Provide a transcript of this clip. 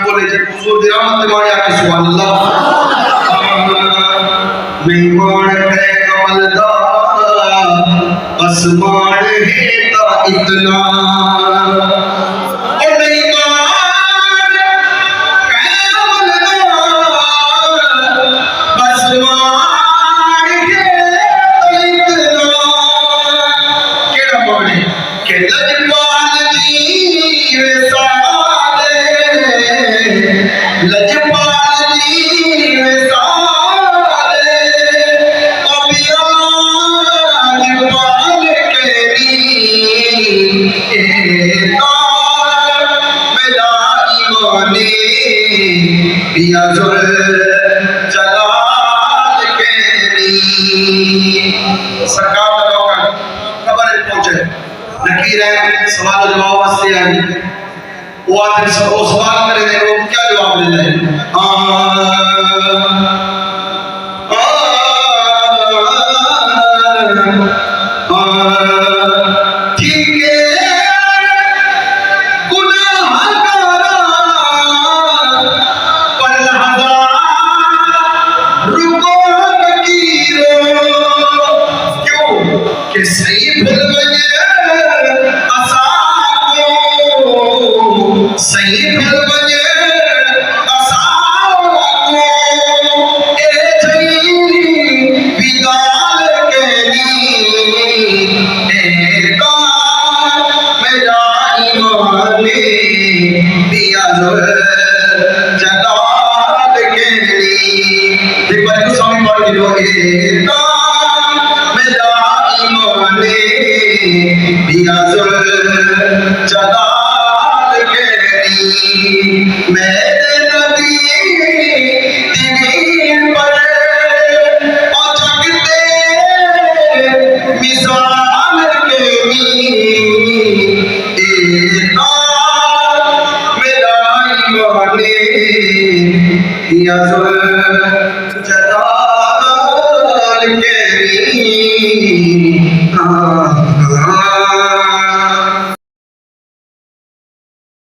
बोले जे हुजूर दी रहमत माने आके सुभान अल्लाह मेहमान है कमलदा बस मान है ता इतना सवाल जवाब वास्ते आई वो आदमी सब वो सवाल करे ने वो क्या जवाब दे रहे ठीक है गुनाहगारा पर लहजा रुको फकीरो क्यों कि सही भूल गए सही भल बजे असाओ को ए थई बिगाल केनी ए का मेरा ईमान दिया जलाल केनी देखो स्वामी बोल दियो ए का मेरा ईमान दिया जलाल मेरे नबी दीन पर और जगते मिसाल के मेरा ईमान या जलाल के